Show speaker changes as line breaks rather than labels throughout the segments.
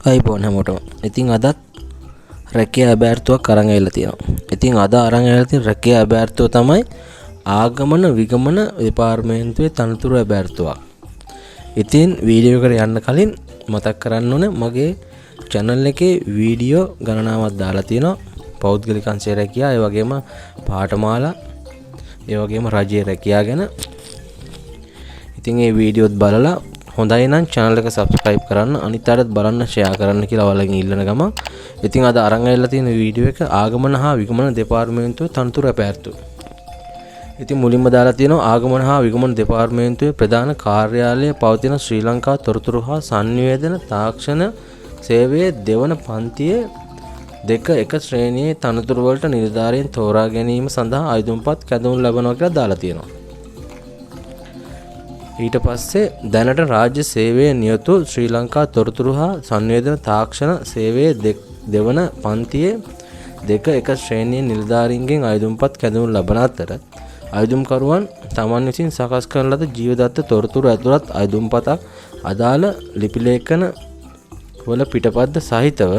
අයිබෝන් හැමෝටම. ඉතින් අදත් රැකියා අභ්‍යර්ථුවක් අරන් ඇවිල්ලා තියෙනවා. ඉතින් අද අරන් ඇවිල්ලා තියෙන රැකියා අභ්‍යර්ථුව තමයි ආගමන විගමන දෙපාර්තමේන්තුවේ තනතුරු අභ්‍යර්ථුවක්. ඉතින් වීඩියෝ එකට යන්න කලින් මතක් කරන්න ඕනේ මගේ channel එකේ වීඩියෝ ගණනාවක් දාලා තියෙනවා. පෞද්ගලික අංශයේ රැකියා, ඒ වගේම පාඨමාලා, ඒ වගේම රජයේ රැකියා ගැන. ඉතින් මේ වීඩියෝත් බලලා හොඳයි නම් channel එක subscribe කරන්න, අනිත් අයටත් බලන්න share කරන්න කියලා ඔයාලගෙන් ඉල්ලන ගමන්. ඉතින් අද අරන් ඇවිල්ලා තියෙන වීඩියෝ එක ආගමන හා විගමන දෙපාර්තමේන්තුවේ තනතුරු අභ්‍යර්ථුව. ඉතින් මුලින්ම දාලා තියෙනවා ආගමන හා විගමන දෙපාර්තමේන්තුවේ ප්‍රධාන කාර්යාලයේ පවතින ශ්‍රී ලංකා තොරතුරු හා සංනිවේදන තාක්ෂණ සේවයේ දෙවන පන්තියේ 2 ශ්‍රේණියේ තනතුරු වලට නිලධාරීන් තෝරා ගැනීම සඳහා අයදුම්පත් කැඳවුම් ලබනවා කියලා දාලා තියෙනවා. ඊට පස්සේ දැනට රාජ්‍ය සේවයේ නියතු ශ්‍රී ලංකා තොරතුරු හා සංවේදන තාක්ෂණ සේවයේ දෙවන පන්තියේ 2 ශ්‍රේණියේ නිලධාරීන්ගෙන් අයදුම්පත් කැඳවුම් ලබන අතර අයදුම්කරුවන් තමන් විසින් සකස් කරන ලද ජීවදත්ත තොරතුරු ඇතුළත් අයදුම්පතක් අදාළ ලිපි ලේඛන වල පිටපත් සහිතව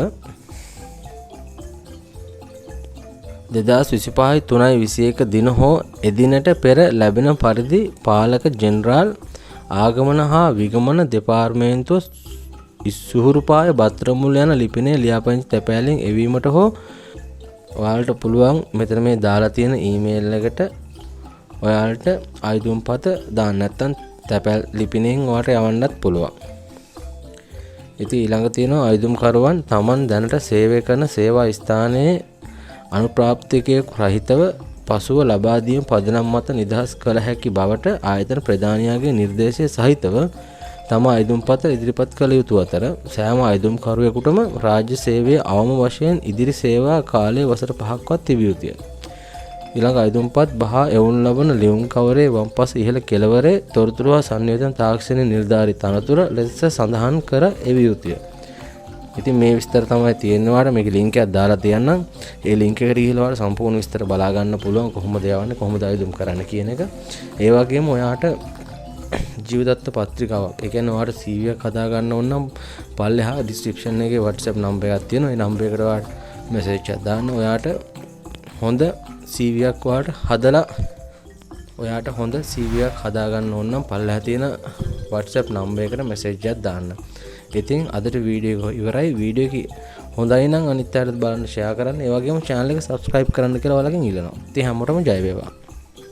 2025 දින හෝ එදිනට පෙර ලැබෙන පරිදි පාලක ජෙනරාල් ආගමන හා විගමන දෙපාර්තමේන්තුව ඉස්සුහුරුපාය බත්‍රමුල් යන ලිපිනේ ලියාපදිංචි තැපෑලෙන් එවීමට හෝ ඔයාලට පුළුවන් මෙතන මේ දාලා තියෙන ඊමේල් එකට ඔයාලට අයදුම්පත දාන්න, නැත්නම් තැපෑල් ලිපිනෙන් ඔයාලට යවන්නත් පුළුවන්. ඉතින් ඊළඟ තියෙනවා අයදුම්කරුවන් තමන් දැනට සේවය කරන සේවා ස්ථානයේ අනුප්‍රාප්තිකයෙකු රහිතව පසුව ලබා දීම පදනම් මත නිදහස් කළ හැකි බවට ආයතන ප්‍රධානියාගේ නිර්දේශය සහිතව තම අයදුම්පත ඉදිරිපත් කළ යුතු අතර සෑම අයදුම්කරුවෙකුටම රාජ්‍ය සේවයේ අවම වශයෙන් ඉදිරි සේවා කාලය වසර 5ක්වත් තිබිය යුතුය. ඊළඟ අයදුම්පත් බහා එවුන් ලබන ලියුම් කවරේ වම්පස ඉහළ කෙළවරේ තොරතුරු හා සංවේදන තාක්ෂණයේ නිලධාරී තනතුර ලෙස සඳහන් කර එවිය යුතුය. ඉතින් මේ විස්තර තමයි තියෙනවාට මේකේ link එකක් දාලා තියන්නම්. ඒ link එකට ගිහලා ඔයාලා සම්පූර්ණ විස්තර බලා ගන්න පුළුවන් කොහොමද යවන්නේ, කොහොමද අයදුම් කරන්න කියන එක. ඒ වගේම ඔයාට ජීවදත්ත පත්‍රිකාවක්, ඒ කියන්නේ ඔයාට CV එකක් හදා ගන්න ඕන නම් පල්ලෙහා description එකේ WhatsApp number එකක් තියෙනවා. ඒ number එකට ඔයාට message එකක් දාන්න. ඔයාට හොඳ CV එකක් ඔයාට හොඳ CV එකක් හදා ගන්න ඕන නම් පල්ලෙහා තියෙන WhatsApp number එකට message එකක් දාන්න. ඉතින් අදට වීඩියෝ එක ඉවරයි. වීඩියෝ එක හොඳයි නම් අනිත් අයටත් බලන්න share කරන්න. ඒ වගේම channel එක subscribe කරන්න කියලා ඔයාලගෙන් ඉල්ලනවා. ඉතින් හැමෝටම ජය වේවා.